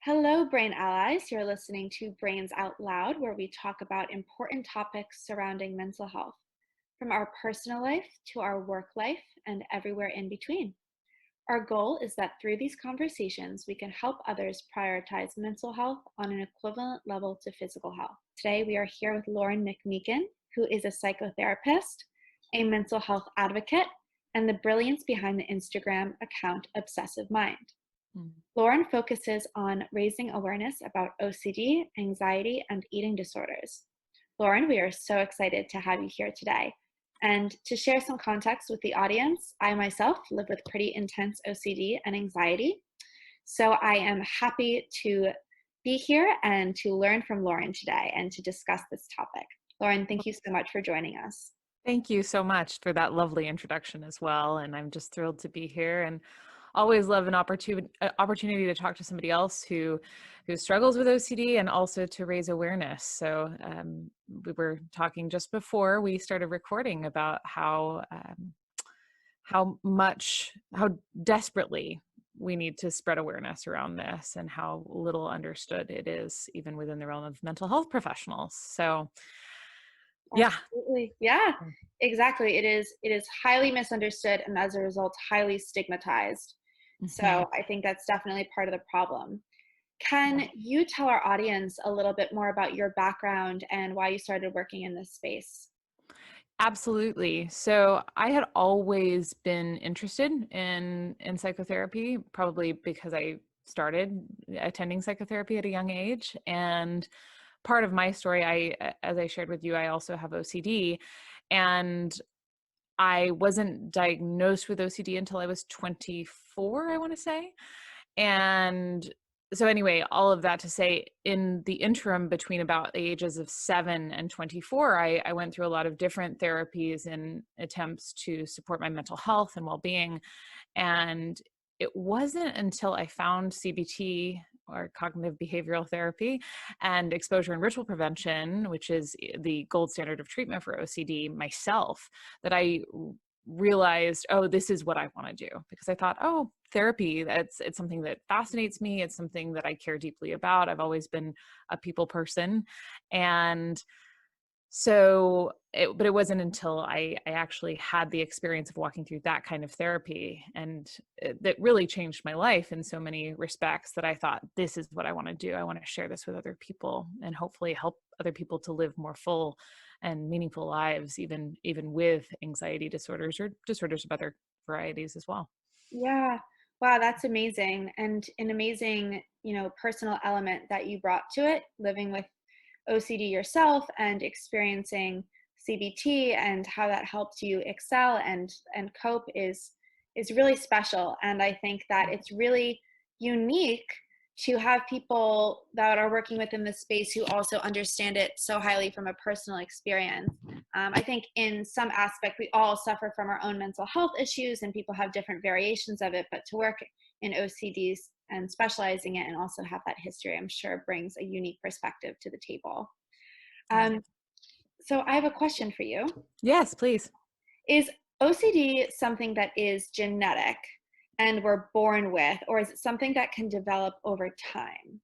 Hello, Brain Allies. You're listening to Brains Out Loud, where we talk about important topics surrounding mental health, from our personal life to our work life and everywhere in between. Our goal is that through these conversations, we can help others prioritize mental health on an equivalent level to physical health. Today, we are here with Lauren McMeikan, who is a psychotherapist, a mental health advocate, and the brilliance behind the Instagram account Obsessive Mind. Mm. Lauren focuses on raising awareness about OCD, anxiety, and eating disorders. Lauren, we are so excited to have you here today. And to share some context with the audience, I myself live with pretty intense OCD and anxiety. So I am happy to be here and to learn from Lauren today and to discuss this topic. Lauren, thank you so much for joining us. Thank you so much for that lovely introduction as well. And I'm just thrilled to be here and always love an opportunity to talk to somebody else who struggles with OCD and also to raise awareness. So we were talking just before we started recording about how desperately we need to spread awareness around this and how little understood it is even within the realm of mental health professionals. So yeah. Absolutely. Yeah, exactly. It is highly misunderstood and as a result highly stigmatized. Mhm. So I think that's definitely part of the problem. Can Yeah. you tell our audience a little bit more about your background and why you started working in this space? Absolutely. So I had always been interested in psychotherapy, probably because I started attending psychotherapy at a young age. And part of my story, as I shared with you, I also have OCD, and I wasn't diagnosed with OCD until I was 24, I want to say. And so anyway, all of that to say, in the interim between about the ages of 7 and 24, I went through a lot of different therapies and attempts to support my mental health and well-being. And it wasn't until I found CBT, or cognitive behavioral therapy, and exposure and ritual prevention, which is the gold standard of treatment for OCD myself, that I realized, oh, this is what I want to do. Because I thought, oh, therapy, it's something that fascinates me. It's something that I care deeply about. I've always been a people person. And but it wasn't until I actually had the experience of walking through that kind of therapy, and that really changed my life in so many respects, that I thought, this is what I want to do. I want to share this with other people and hopefully help other people to live more full and meaningful lives, even with anxiety disorders or disorders of other varieties as well. Yeah. Wow, that's amazing. And an amazing, personal element that you brought to it, living with OCD yourself and experiencing CBT and how that helped you excel and cope is really special. And I think that it's really unique to have people that are working within this space who also understand it so highly from a personal experience. I think in some aspect, we all suffer from our own mental health issues and people have different variations of it, but to work in OCDs and specializing it and also have that history, I'm sure brings a unique perspective to the table. Yeah. Um, so I have a question for you. Yes, please. Is OCD something that is genetic and we're born with, or is it something that can develop over time?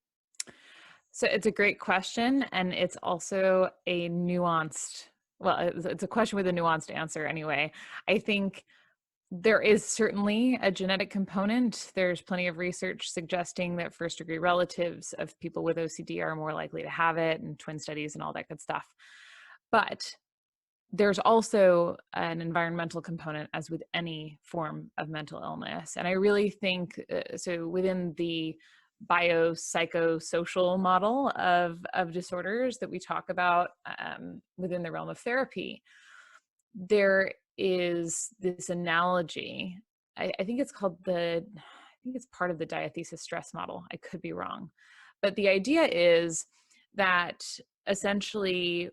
So it's a great question, and it's also a nuanced, well, it's a question with a nuanced answer anyway. I think there is certainly a genetic component. There's plenty of research suggesting that first degree relatives of people with OCD are more likely to have it, and twin studies and all that good stuff. But there's also an environmental component, as with any form of mental illness. And I really think so within the biopsychosocial model of disorders that we talk about within the realm of therapy, there is this analogy. I think it's called I think it's part of the diathesis stress model. I could be wrong. But the idea is that essentially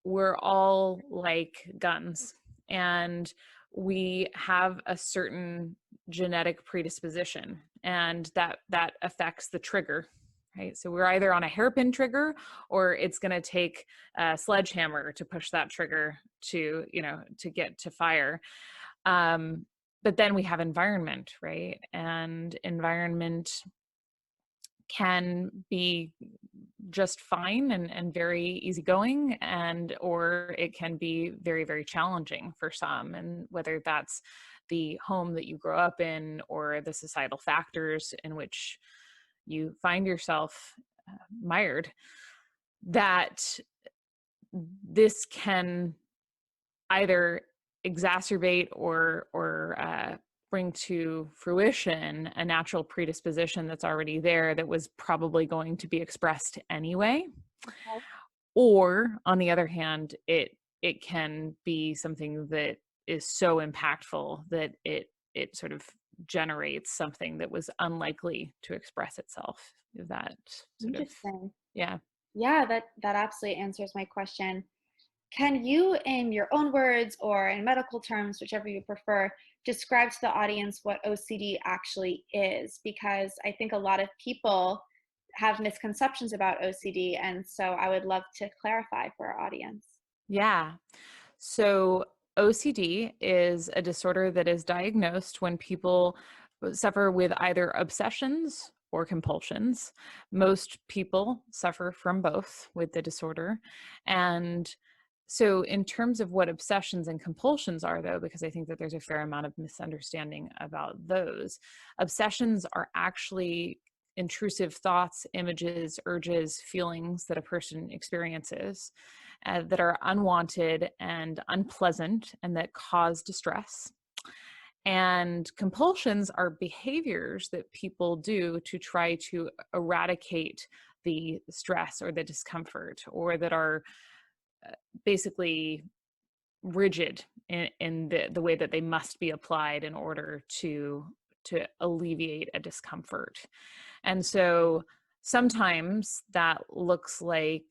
we're all like guns, and we have a certain genetic predisposition, and that affects the trigger, right? So we're either on a hairpin trigger, or it's going to take a sledgehammer to push that trigger to get to fire. But then we have environment, right? And environment can be just fine and very easygoing, and or it can be very, very challenging for some. And whether that's the home that you grow up in or the societal factors in which you find yourself mired, that this can either exacerbate or bring to fruition a natural predisposition that's already there that was probably going to be expressed anyway. Okay. Or on the other hand, it can be something that is so impactful that it sort of generates something that was unlikely to express itself. If that sort of, Interesting. yeah. Yeah, that absolutely answers my question. Can you, in your own words or in medical terms, whichever you prefer, describe to the audience what OCD actually is? Because I think a lot of people have misconceptions about OCD, and so I would love to clarify for our audience. Yeah. So OCD is a disorder that is diagnosed when people suffer with either obsessions or compulsions. Most people suffer from both with the disorder. And so, in terms of what obsessions and compulsions are, though, because I think that there's a fair amount of misunderstanding about those, obsessions are actually intrusive thoughts, images, urges, feelings that a person experiences that are unwanted and unpleasant and that cause distress. And compulsions are behaviors that people do to try to eradicate the stress or the discomfort, or that are basically rigid in the way that they must be applied in order to alleviate a discomfort. And so sometimes that looks like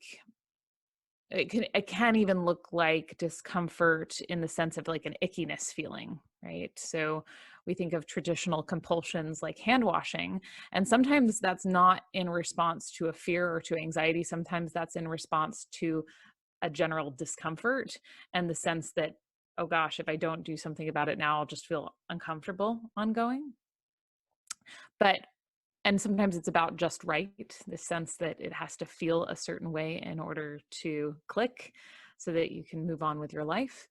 it can even look like discomfort in the sense of like an ickiness feeling, right? So we think of traditional compulsions like hand washing, and sometimes that's not in response to a fear or to anxiety. Sometimes that's in response to a general discomfort and the sense that, oh gosh, if I don't do something about it now, I'll just feel uncomfortable ongoing. But and sometimes it's about just right, the sense that it has to feel a certain way in order to click so that you can move on with your life.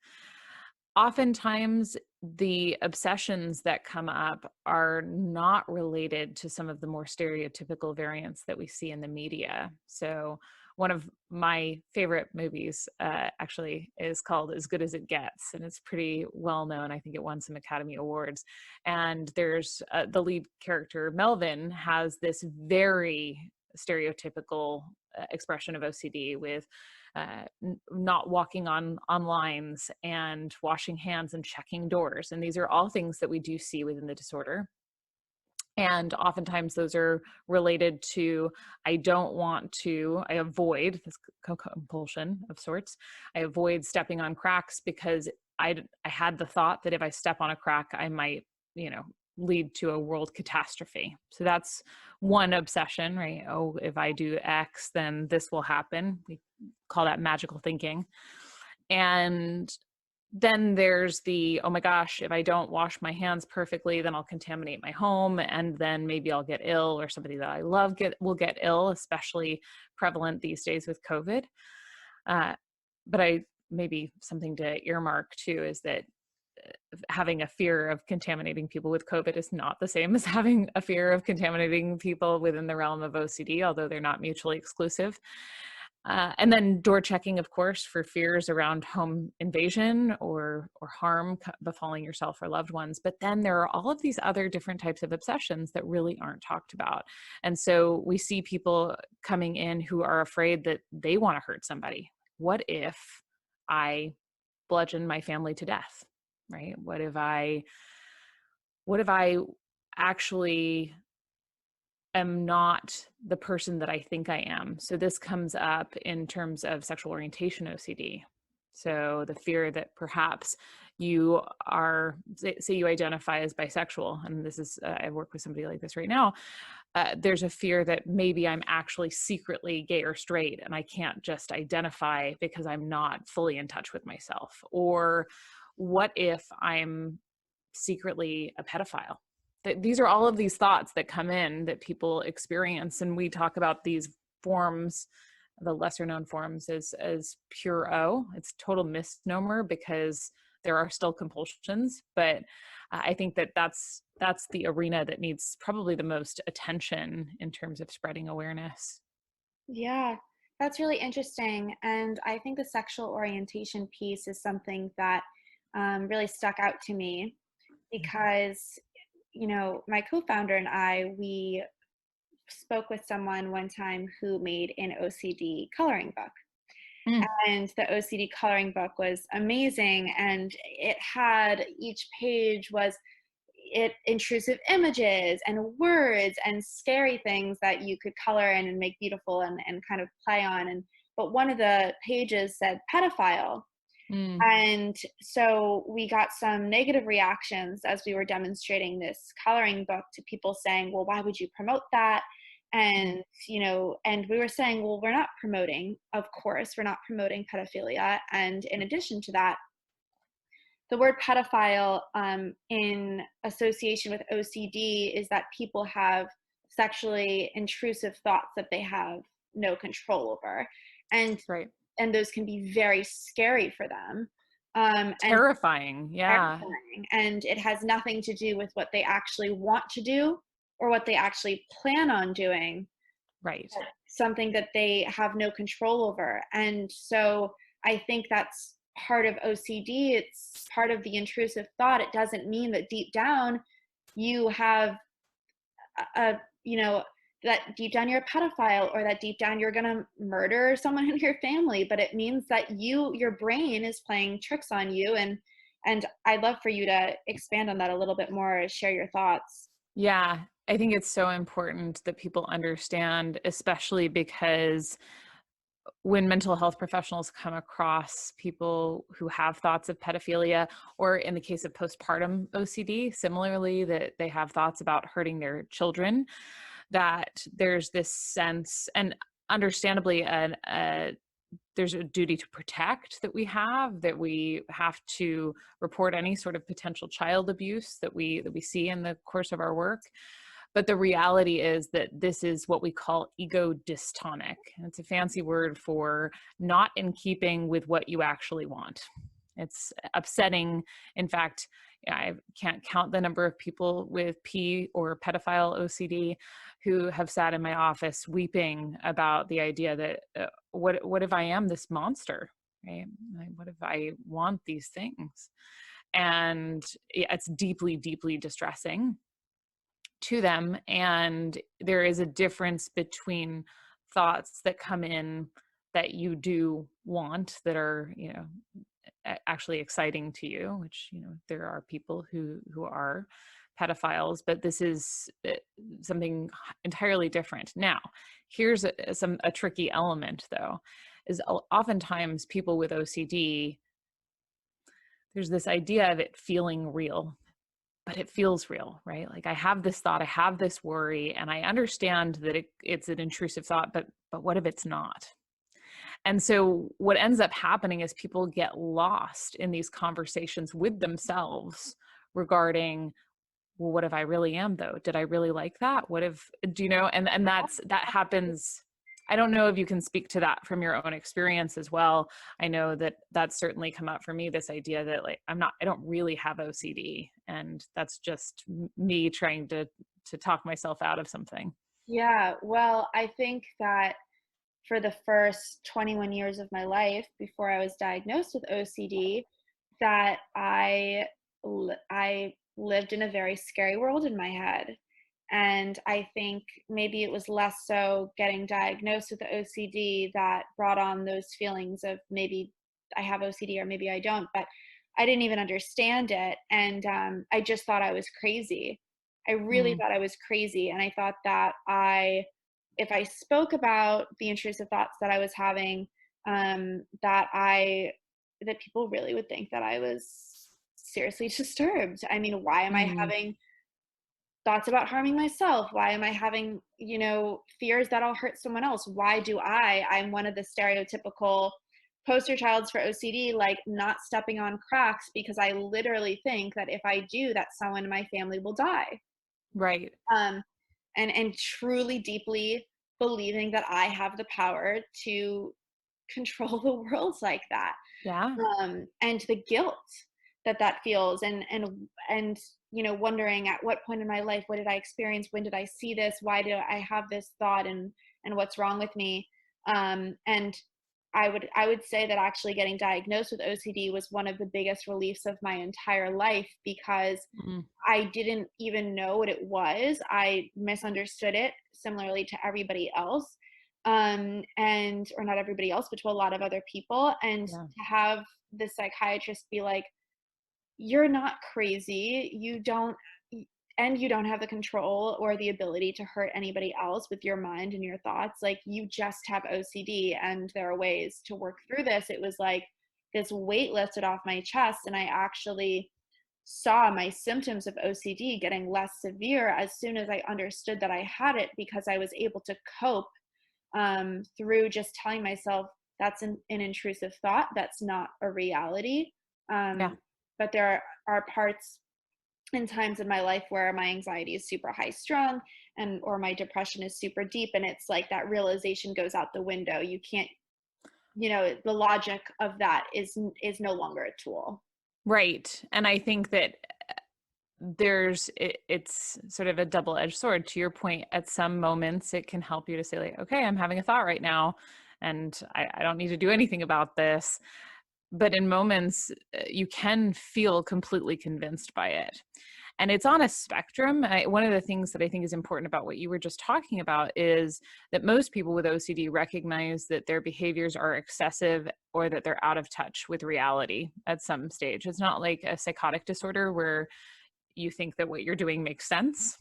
Oftentimes, the obsessions that come up are not related to some of the more stereotypical variants that we see in the media. So, one of my favorite movies actually is called As Good as It Gets, and it's pretty well known. I think it won some Academy Awards. And there's the lead character, Melvin, has this very stereotypical expression of OCD with not walking on lines and washing hands and checking doors. And these are all things that we do see within the disorder. And oftentimes those are related to, I avoid this compulsion of sorts. I avoid stepping on cracks because I had the thought that if I step on a crack, I might, lead to a world catastrophe. So that's one obsession, right? Oh, if I do X, then this will happen. We call that magical thinking. And then there's the, oh my gosh, if I don't wash my hands perfectly, then I'll contaminate my home, and then maybe I'll get ill, or somebody that I love will get ill, especially prevalent these days with COVID. But I maybe something to earmark too is that having a fear of contaminating people with COVID is not the same as having a fear of contaminating people within the realm of OCD, although they're not mutually exclusive. And then door checking, of course, for fears around home invasion or harm befalling yourself or loved ones. But then there are all of these other different types of obsessions that really aren't talked about. And so we see people coming in who are afraid that they want to hurt somebody. What if I bludgeon my family to death? Right? What if I actually am not the person that I think I am? So this comes up in terms of sexual orientation OCD. So the fear that perhaps you are, say you identify as bisexual, and this is, I work with somebody like this right now. There's a fear that maybe I'm actually secretly gay or straight, and I can't just identify because I'm not fully in touch with myself. Or what if I'm secretly a pedophile? these are all of these thoughts that come in that people experience. And we talk about these forms, the lesser known forms, as pure O. It's total misnomer because there are still compulsions, but I think that that's the arena that needs probably the most attention in terms of spreading awareness. Yeah, that's really interesting. And I think the sexual orientation piece is something that really stuck out to me because, my co founder and I, we spoke with someone one time who made an OCD coloring book. Mm, And the OCD coloring book was amazing. And it had each page was intrusive images and words and scary things that you could color in and make beautiful and kind of play on. And but one of the pages said pedophile. mm, And so we got some negative reactions as we were demonstrating this coloring book to people saying, well, why would you promote that? mm. And we were saying, well, we're not promoting, of course, we're not promoting pedophilia. And in addition to that, the word pedophile in association with OCD is that people have sexually intrusive thoughts that they have no control over. And Right. and those can be very scary for them. And Terrifying. Yeah. terrifying. And it has nothing to do with what they actually want to do or what they actually plan on doing, Right. something that they have no control over. And so I think that's part of OCD. It's part of the intrusive thought. It doesn't mean that deep down you have a, that deep down you're a pedophile or that deep down you're going to murder someone in your family, but it means that your brain is playing tricks on you. And I'd love for you to expand on that a little bit more, share your thoughts. Yeah. I think it's so important that people understand, especially because when mental health professionals come across people who have thoughts of pedophilia, or in the case of postpartum OCD, similarly, that they have thoughts about hurting their children, that there's this sense, and understandably, there's a duty to protect that we have to report any sort of potential child abuse that we see in the course of our work. But the reality is that this is what we call ego dystonic. And it's a fancy word for not in keeping with what you actually want. It's upsetting. In fact, I can't count the number of people with P or pedophile OCD who have sat in my office weeping about the idea that what if I am this monster, right? Like, what if I want these things? And it's deeply, deeply distressing to them. And there is a difference between thoughts that come in that you do want, that are, actually exciting to you, which, there are people who are pedophiles, but this is something entirely different. Now, here's a tricky element, though, is oftentimes people with OCD, there's this idea of it feeling real, but it feels real, right? Like, I have this thought, I have this worry, and I understand that it's an intrusive thought, but what if it's not? And so what ends up happening is people get lost in these conversations with themselves regarding, well, what if I really am, though? Did I really like that? What if, do you know? And that happens. I don't know if you can speak to that from your own experience as well. I know that that's certainly come up for me, this idea that, like, I don't really have OCD, and that's just me trying to talk myself out of something. Yeah, well, I think that for the first 21 years of my life before I was diagnosed with OCD, that I lived in a very scary world in my head. And I think maybe it was less so getting diagnosed with the OCD that brought on those feelings of maybe I have OCD or maybe I don't, but I didn't even understand it. And I just thought I was crazy. I really Mm, thought I was crazy. And I thought that if I spoke about the intrusive thoughts that I was having, that people really would think that I was seriously disturbed. I mean, why am I mm, having thoughts about harming myself? Why am I having, fears that I'll hurt someone else? Why do I'm one of the stereotypical poster childs for OCD, like not stepping on cracks because I literally think that if I do, that someone in my family will die. Right. Um, and truly deeply believing that I have the power to control the world like that. Yeah. And the guilt that that feels, and wondering at what point in my life, what did I experience, when did I see this, why did I have this thought, and what's wrong with me. And I would say that actually getting diagnosed with OCD was one of the biggest reliefs of my entire life, because Mm. I didn't even know what it was. I misunderstood it similarly to everybody else. And or not everybody else, but to a lot of other people. And Yeah. to have the psychiatrist be like, you're not crazy. And you don't have the control or the ability to hurt anybody else with your mind and your thoughts. Like, you just have OCD, and there are ways to work through this. It was like this weight lifted off my chest, and I actually saw my symptoms of OCD getting less severe as soon as I understood that I had it, because I was able to cope through just telling myself that's an intrusive thought, that's not a reality. Yeah. Um, but there are parts and times in my life where my anxiety is super high strung, and or my depression is super deep, and it's like that realization goes out the window. You can't, the logic of that is no longer a tool. Right. And I think that it's sort of a double-edged sword. To your point, at some moments it can help you to say, like, okay, I'm having a thought right now, and I don't need to do anything about this. But in moments, you can feel completely convinced by it. And it's on a spectrum. One of the things that I think is important about what you were just talking about is that most people with OCD recognize that their behaviors are excessive, or that they're out of touch with reality at some stage. It's not like a psychotic disorder where you think that what you're doing makes sense.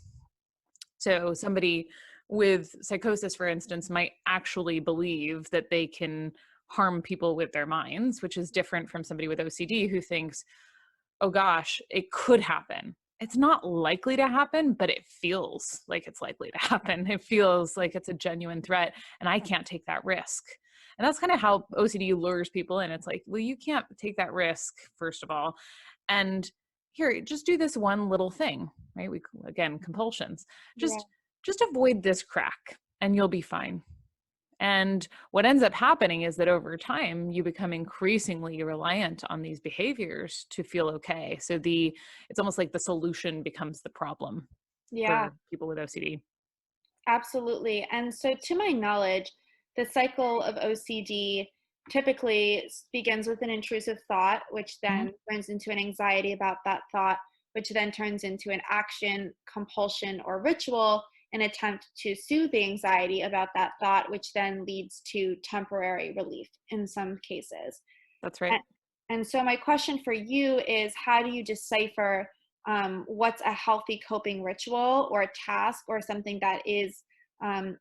So somebody with psychosis, for instance, might actually believe that they can harm people with their minds, which is different from somebody with OCD who thinks, oh gosh, it could happen. It's not likely to happen, but it feels like it's likely to happen. It feels like it's a genuine threat, and I can't take that risk. And that's kind of how OCD lures people in. It's like, well, you can't take that risk, first of all. And here, just do this one little thing, right? We, again, compulsions. Yeah. Just avoid this crack and you'll be fine. And what ends up happening is that over time, you become increasingly reliant on these behaviors to feel okay. So it's almost like the solution becomes the problem Yeah. for people with OCD. Absolutely. And so, to my knowledge, the cycle of OCD typically begins with an intrusive thought, which Mhm. then turns into an anxiety about that thought, which then turns into an action, compulsion, or ritual, an attempt to soothe the anxiety about that thought, which then leads to temporary relief in some cases. That's right. And, and so, my question for you is, how do you decipher what's a healthy coping ritual or a task or something that is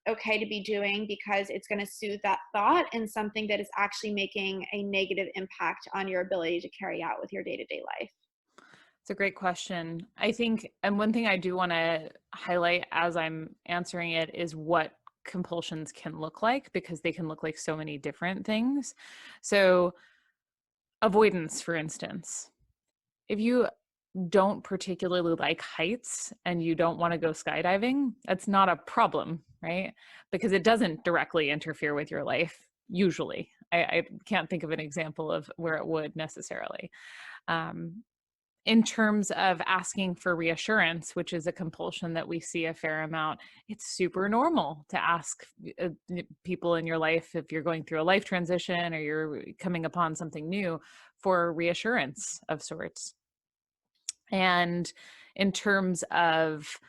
okay to be doing because it's going to soothe that thought, and something that is actually making a negative impact on your ability to carry out with your day to day life? It's a great question. I think, and one thing I do want to highlight as I'm answering it is what compulsions can look like, because they can look like so many different things. So, avoidance, for instance. If you don't particularly like heights and you don't want to go skydiving, that's not a problem, right? Because it doesn't directly interfere with your life, usually. I can't think of an example of where it would necessarily. Um, in terms of asking for reassurance, which is a compulsion that we see a fair amount, it's super normal to ask people in your life, if you're going through a life transition or you're coming upon something new, for reassurance of sorts. And in terms of,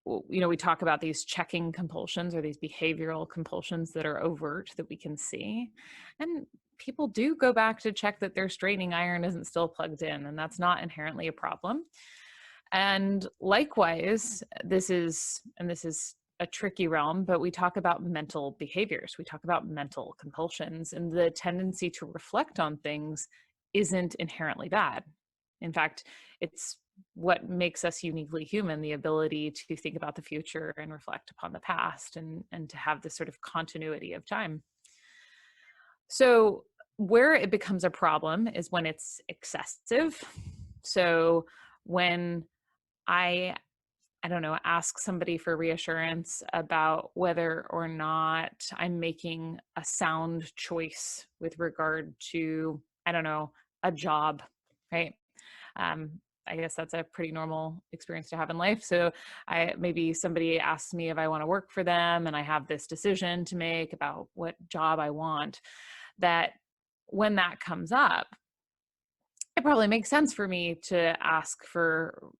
we talk about these checking compulsions or these behavioral compulsions that are overt that we can see. And people do go back to check that their straightening iron isn't still plugged in, and that's not inherently a problem. And likewise, this is a tricky realm, but we talk about mental behaviors. We talk about mental compulsions, and the tendency to reflect on things isn't inherently bad. In fact, it's what makes us uniquely human, the ability to think about the future and reflect upon the past, and to have this sort of continuity of time. So, where it becomes a problem is when it's excessive. So, when I I don't know, ask somebody for reassurance about whether or not I'm making a sound choice with regard to, I don't know, a job, right? I guess that's a pretty normal experience to have in life. So I maybe somebody asks me if I want to work for them and I have this decision to make about what job I want, that when that comes up, it probably makes sense for me to ask for,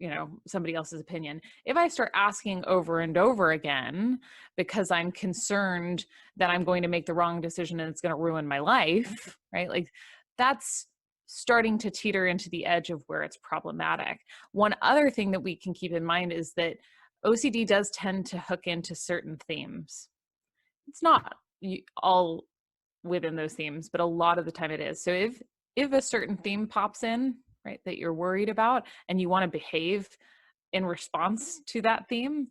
somebody else's opinion. If I start asking over and over again because I'm concerned that I'm going to make the wrong decision and it's going to ruin my life, right? Like that's starting to teeter into the edge of where it's problematic. One other thing that we can keep in mind is that OCD does tend to hook into certain themes. It's not all within those themes, but a lot of the time it is. So if a certain theme pops in, right, that you're worried about and you want to behave in response to that theme,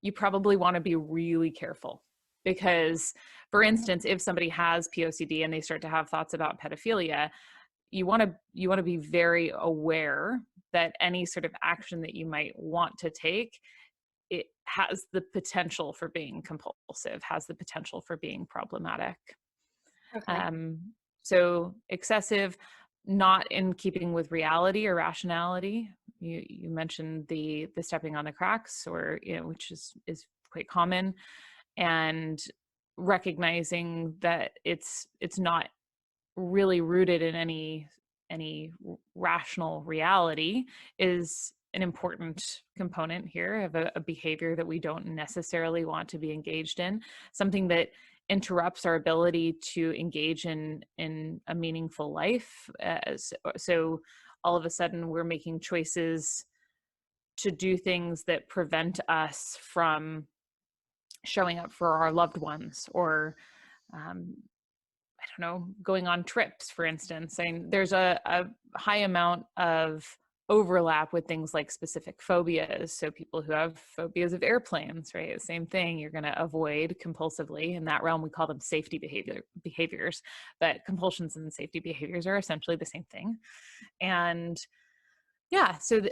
you probably want to be really careful. Because, for instance, if somebody has POCD and they start to have thoughts about pedophilia, you want to be very aware that any sort of action that you might want to take, it has the potential for being compulsive, has the potential for being problematic. Okay. Um, so excessive, not in keeping with reality or rationality. You mentioned the stepping on the cracks, or which is quite common, and recognizing that it's not really rooted in any rational reality is an important component here of a behavior that we don't necessarily want to be engaged in, something that interrupts our ability to engage in a meaningful life. So all of a sudden we're making choices to do things that prevent us from showing up for our loved ones, or um, I don't know, going on trips, for instance. And there's a high amount of overlap with things like specific phobias. So people who have phobias of airplanes, right? Same thing, you're going to avoid compulsively. In that realm, we call them safety behaviors, but compulsions and safety behaviors are essentially the same thing. And yeah, so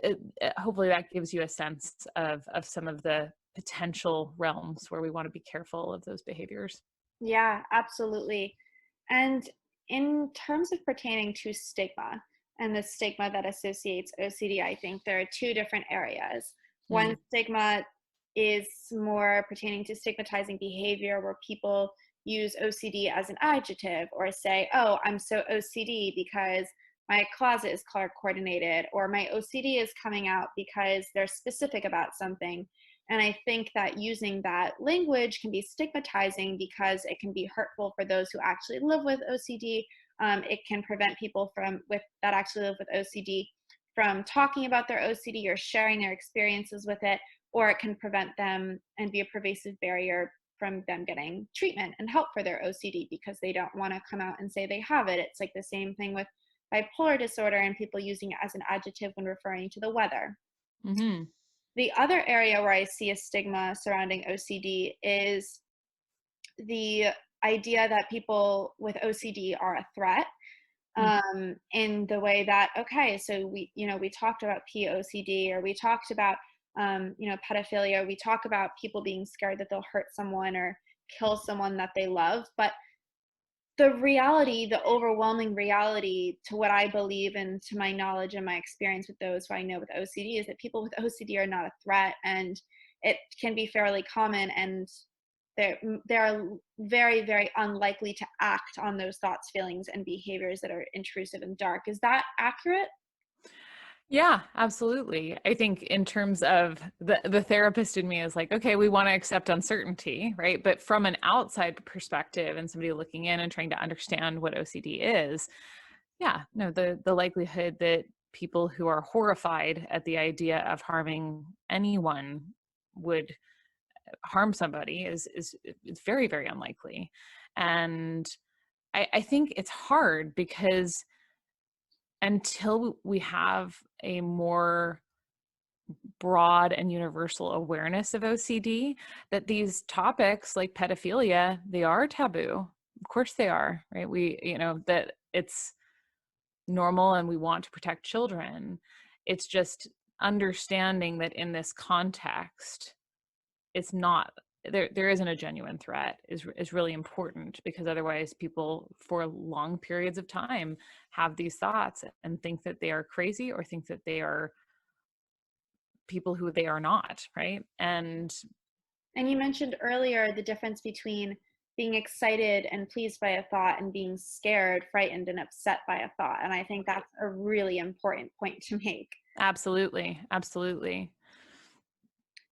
hopefully that gives you a sense of some of the potential realms where we want to be careful of those behaviors. Yeah, absolutely. And in terms of pertaining to stigma and the stigma that associates OCD, I think there are two different areas. One Mm. stigma is more pertaining to stigmatizing behavior where people use OCD as an adjective or say, oh, I'm so OCD because my closet is color coordinated, or my OCD is coming out because they're specific about something. And I think that using that language can be stigmatizing because it can be hurtful for those who actually live with OCD. It can prevent people that actually live with OCD from talking about their OCD or sharing their experiences with it, or it can prevent them and be a pervasive barrier from them getting treatment and help for their OCD because they don't want to come out and say they have it. It's like the same thing with bipolar disorder and people using it as an adjective when referring to the weather. Hmm. The other area where I see a stigma surrounding OCD is the idea that people with OCD are a threat, in the way that, okay, so we talked about POCD, or we talked about, pedophilia. We talk about people being scared that they'll hurt someone or kill someone that they love. But the reality, the overwhelming reality to what I believe and to my knowledge and my experience with those who I know with OCD is that people with OCD are not a threat, and it can be fairly common, and they're very, very unlikely to act on those thoughts, feelings, and behaviors that are intrusive and dark. Is that accurate? Yeah, absolutely. I think in terms of the therapist in me is like, okay, we want to accept uncertainty, right? But from an outside perspective and somebody looking in and trying to understand what OCD is, yeah, no, the likelihood that people who are horrified at the idea of harming anyone would harm somebody is it's very, very unlikely. And I think it's hard because until we have a more broad and universal awareness of OCD, that these topics like pedophilia, they are taboo. Of course they are, right? That it's normal and we want to protect children. It's just understanding that in this context, it's not there isn't a genuine threat is really important, because otherwise people for long periods of time have these thoughts and think that they are crazy or think that they are people who they are not, right? And And you mentioned earlier the difference between being excited and pleased by a thought and being scared, frightened, and upset by a thought. And I think that's a really important point to make. absolutely, absolutely.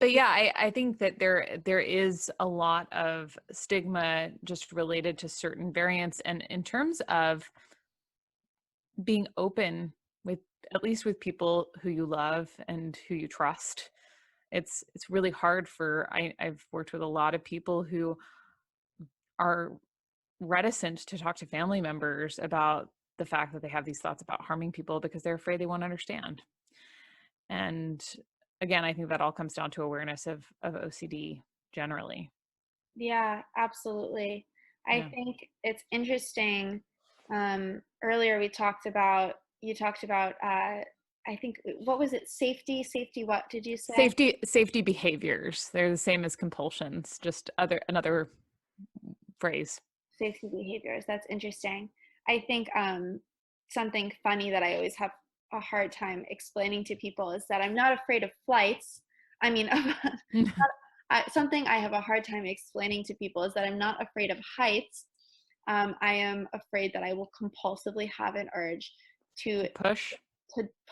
But yeah, I think that there is a lot of stigma just related to certain variants, and in terms of being open with, at least with people who you love and who you trust. It's really hard for I've worked with a lot of people who are reticent to talk to family members about the fact that they have these thoughts about harming people because they're afraid they won't understand. And again, I think that all comes down to awareness of OCD generally. Yeah, absolutely. I Yeah. think it's interesting. Earlier we talked about, you talked about, I think, what was it? Safety. What did you say? Safety behaviors. They're the same as compulsions, just another phrase. Safety behaviors. That's interesting. I think something funny that I always have a hard time explaining to people is that I'm not afraid of flights. I mean, something I have a hard time explaining to people is that I'm not afraid of heights. I am afraid that I will compulsively have an urge to Push.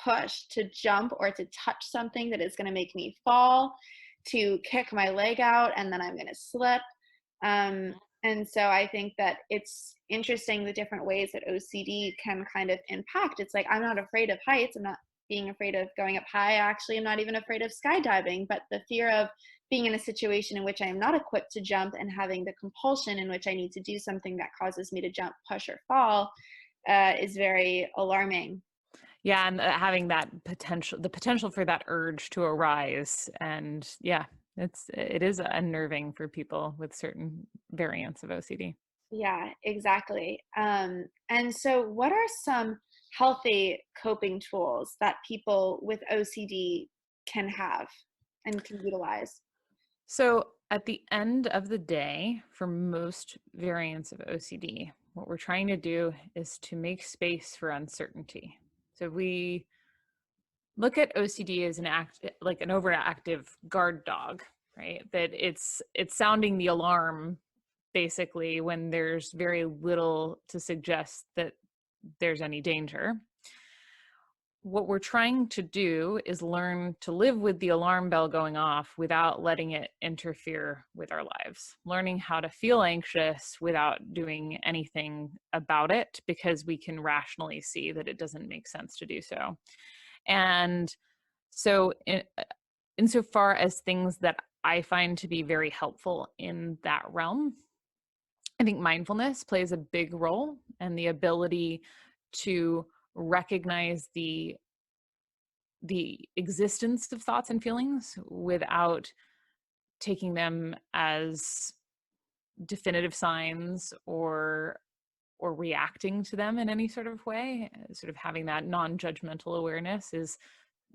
push, to jump, or to touch something that is going to make me fall, to kick my leg out, and then I'm going to slip. And so I think that it's interesting the different ways that OCD can kind of impact. It's like, I'm not afraid of heights. I'm not being afraid of going up high. Actually, I'm not even afraid of skydiving, but the fear of being in a situation in which I am not equipped to jump and having the compulsion in which I need to do something that causes me to jump, push, or fall is very alarming. Yeah, and having that potential, the potential for that urge to arise, and yeah, it is unnerving for people with certain variants of OCD. Yeah, exactly. And so, what are some healthy coping tools that people with OCD can have and can utilize? So at the end of the day, for most variants of OCD, what we're trying to do is to make space for uncertainty. So we look at OCD as an act, like an overactive guard dog, right? That it's sounding the alarm basically when there's very little to suggest that there's any danger. What we're trying to do is learn to live with the alarm bell going off without letting it interfere with our lives, learning how to feel anxious without doing anything about it because we can rationally see that it doesn't make sense to do so. And so insofar as things that I find to be very helpful in that realm, I think mindfulness plays a big role, and the ability to recognize the existence of thoughts and feelings without taking them as definitive signs or reacting to them in any sort of way. Sort of having that non-judgmental awareness is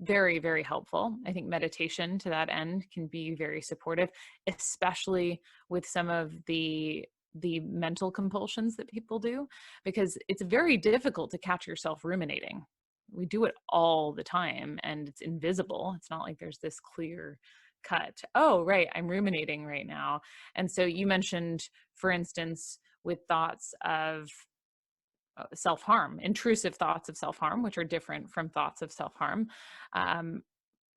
very, very helpful. I think meditation to that end can be very supportive, especially with some of the mental compulsions that people do, because it's very difficult to catch yourself ruminating. We do it all the time and it's invisible. It's not like there's this clear cut, oh right, I'm ruminating right now. And so you mentioned, for instance, with thoughts of self-harm, intrusive thoughts of self-harm, which are different from thoughts of self-harm, um,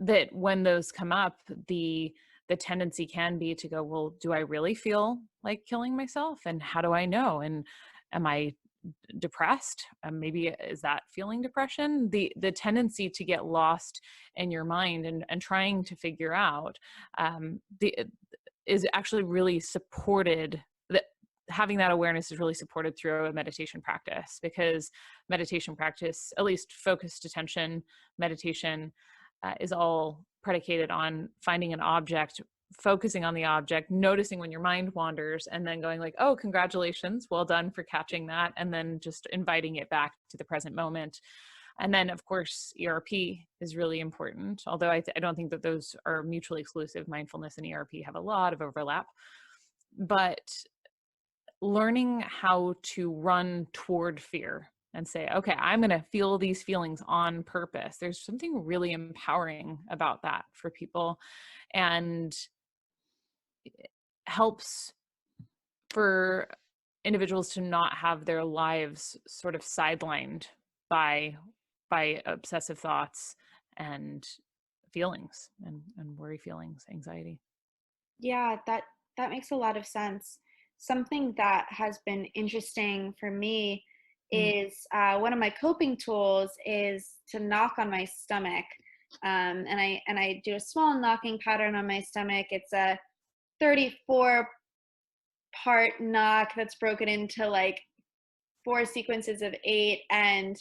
that when those come up, the tendency can be to go, well, do I really feel like killing myself? And how do I know? And am I depressed? Maybe is that feeling depression? The tendency to get lost in your mind and trying to figure out the is actually really supported. That having that awareness is really supported through a meditation practice, because meditation practice, at least focused attention meditation, is all predicated on finding an object, focusing on the object, noticing when your mind wanders, and then going like, oh, congratulations, well done for catching that, and then just inviting it back to the present moment. And then, of course, ERP is really important, although I don't think that those are mutually exclusive. Mindfulness and ERP have a lot of overlap. But learning how to run toward fear and say, okay, I'm going to feel these feelings on purpose. There's something really empowering about that for people, and it helps for individuals to not have their lives sort of sidelined by obsessive thoughts and feelings and worry feelings, anxiety. Yeah, that makes a lot of sense. Something that has been interesting for me Mm, is one of my coping tools is to knock on my stomach, and I do a small knocking pattern on my stomach. It's a 34-part knock that's broken into like four sequences of eight and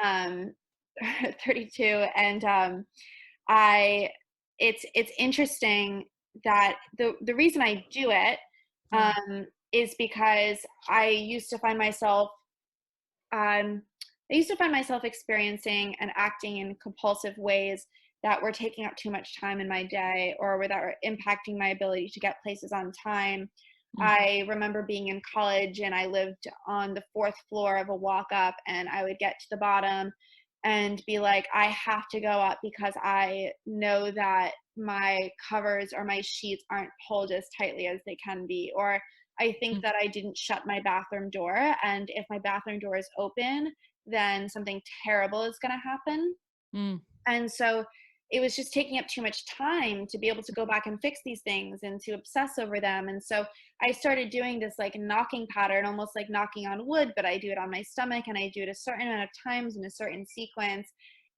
mm, um, 32, and I it's interesting that the reason I do it yeah. is because um, I used to find myself experiencing and acting in compulsive ways that were taking up too much time in my day or that were impacting my ability to get places on time. Mm, I remember being in college and I lived on the fourth floor of a walk up, and I would get to the bottom and be like, I have to go up because I know that my covers or my sheets aren't pulled as tightly as they can be. Or I think mm, that I didn't shut my bathroom door. And if my bathroom door is open, then something terrible is going to happen. mm, And so it was just taking up too much time to be able to go back and fix these things and to obsess over them. And so I started doing this like knocking pattern, almost like knocking on wood, but I do it on my stomach and I do it a certain amount of times in a certain sequence.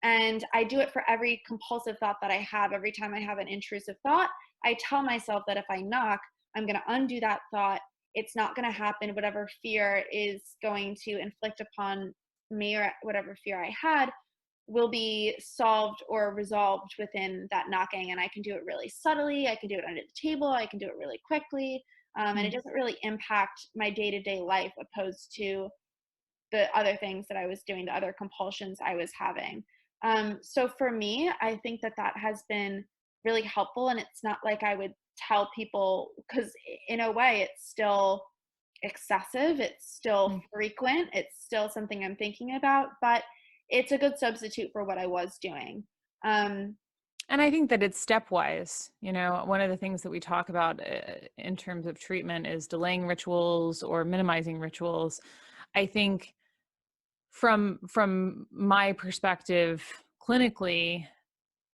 And I do it for every compulsive thought that I have. Every time I have an intrusive thought, I tell myself that if I knock, I'm going to undo that thought. It's not going to happen. Whatever fear is going to inflict upon me or whatever fear I had will be solved or resolved within that knocking. And I can do it really subtly. I can do it under the table. I can do it really quickly. And it mm, doesn't really impact my day to day life opposed to the other things that I was doing, the other compulsions I was having. So for me, I think that that has been really helpful. And it's not like I would tell people, because in a way, it's still excessive, it's still mm. frequent, it's still something I'm thinking about, but it's a good substitute for what I was doing. Um, And I think that it's stepwise. You know, one of the things that we talk about in terms of treatment is delaying rituals or minimizing rituals. I think from my perspective clinically,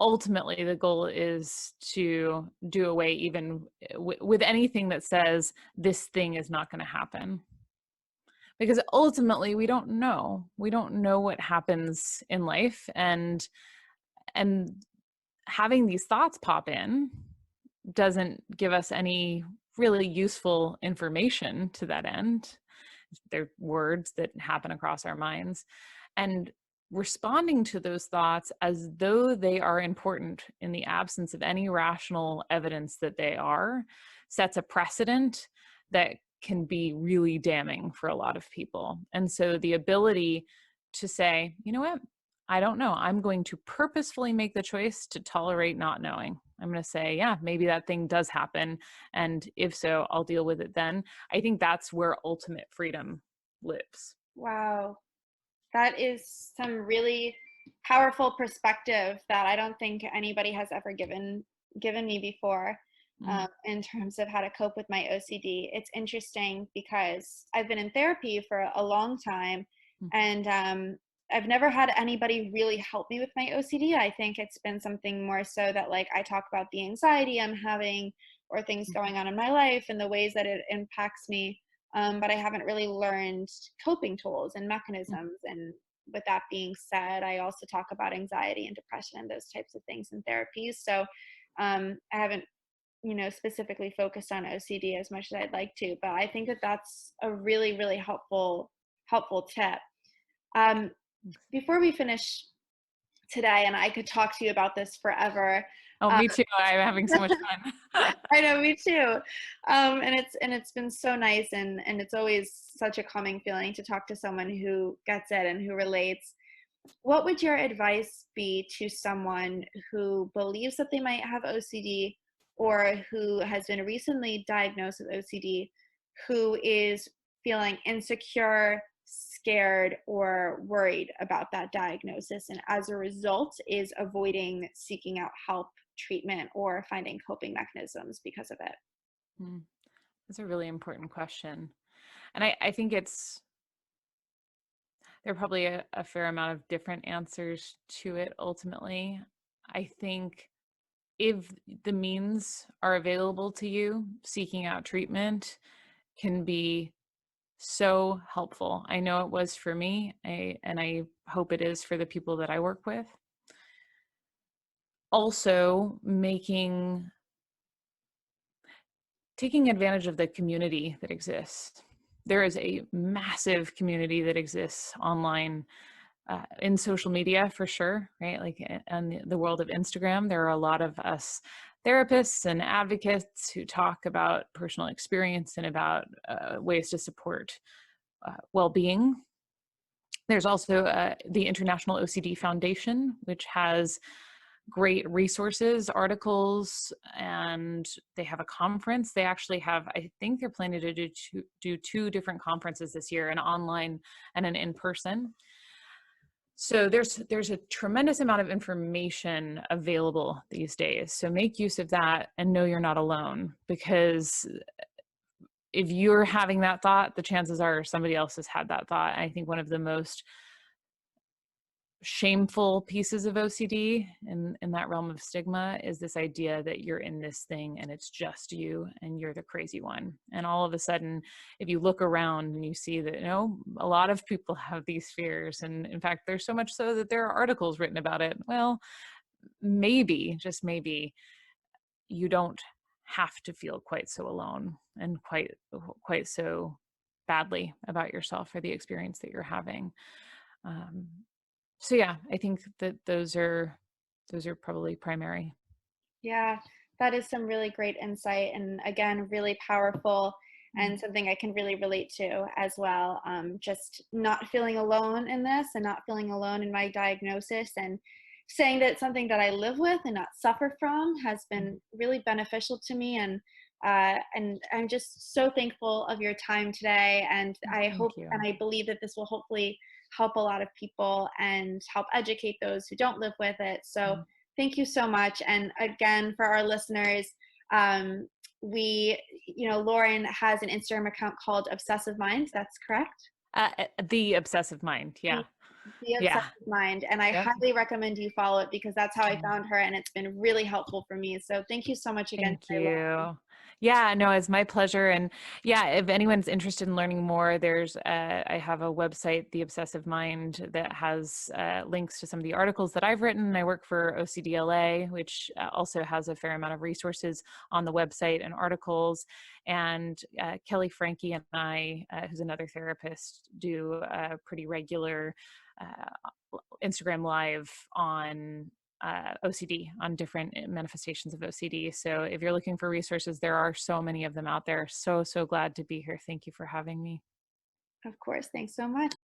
ultimately the goal is to do away even with anything that says this thing is not going to happen, because ultimately we don't know what happens in life, and having these thoughts pop in doesn't give us any really useful information to that end. They're words that happen across our minds. And responding to those thoughts as though they are important in the absence of any rational evidence that they are sets a precedent that can be really damning for a lot of people. And so the ability to say, you know what, I don't know, I'm going to purposefully make the choice to tolerate not knowing. I'm going to say, yeah, maybe that thing does happen. And if so, I'll deal with it then. I think that's where ultimate freedom lives. wow, that is some really powerful perspective that I don't think anybody has ever given me before. Mm, In terms of how to cope with my OCD. It's interesting because I've been in therapy for a long time, mm, and I've never had anybody really help me with my OCD. I think it's been something more so that like I talk about the anxiety I'm having or things mm, going on in my life and the ways that it impacts me. But I haven't really learned coping tools and mm, mechanisms. And with that being said, I also talk about anxiety and depression and those types of things in therapy. So I haven't specifically focused on OCD as much as I'd like to, but I think that that's a really, really helpful tip. Um, Before we finish today, and I could talk to you about this forever. oh, uh, me too. I'm having so much fun. I know, me too. And it's been so nice, and it's always such a calming feeling to talk to someone who gets it and who relates. What would your advice be to someone who believes that they might have OCD or who has been recently diagnosed with OCD, who is feeling insecure, scared, or worried about that diagnosis, and as a result is avoiding seeking out help, treatment, or finding coping mechanisms because of it? Hmm. That's a really important question. And I think there are probably a fair amount of different answers to it ultimately. I think if the means are available to you, seeking out treatment can be so helpful. I know it was for me, and I hope it is for the people that I work with. Also, taking advantage of the community that exists. There is a massive community that exists online, in social media for sure, right? Like in the world of Instagram, there are a lot of us therapists and advocates who talk about personal experience and about ways to support well-being. There's also the International OCD Foundation, which has great resources, articles, and they have a conference. They actually have, I think they're planning to do two different conferences this year, an online and an in-person. So there's a tremendous amount of information available these days. So make use of that and know you're not alone, because if you're having that thought, the chances are somebody else has had that thought. I think one of the most shameful pieces of OCD in that realm of stigma is this idea that you're in this thing and it's just you and you're the crazy one. And all of a sudden, if you look around and you see that, a lot of people have these fears. And in fact, there's so much so that there are articles written about it. Well, maybe, just maybe, you don't have to feel quite so alone and quite so badly about yourself or the experience that you're having. Um, so yeah, I think that those are probably primary. Yeah, that is some really great insight and again, really powerful Mm, and something I can really relate to as well. Just not feeling alone in this and not feeling alone in my diagnosis and saying that it's something that I live with and not suffer from has mm. been really beneficial to me. And I'm just so thankful of your time today. And I hope Thank you. and I believe that this will hopefully help a lot of people and help educate those who don't live with it. So Mm. thank you so much. And again, for our listeners, um, Lauren has an Instagram account called Obsessive Mind. That's correct. The obsessive mind. Yeah. The, the Yeah. Obsessive Mind. And I Yep. highly recommend you follow it because that's how I Mm. found her and it's been really helpful for me. So thank you so much again, Thank Lauren. you. Yeah, no, it's my pleasure. And yeah, if anyone's interested in learning more, I have a website, The Obsessive Mind, that has links to some of the articles that I've written. I work for OCDLA, which also has a fair amount of resources on the website and articles. And Kelly Frankie and I, who's another therapist, do a pretty regular Instagram live on OCD, on different manifestations of OCD. So if you're looking for resources, there are so many of them out there. So glad to be here. Thank you for having me. Of course. Thanks so much.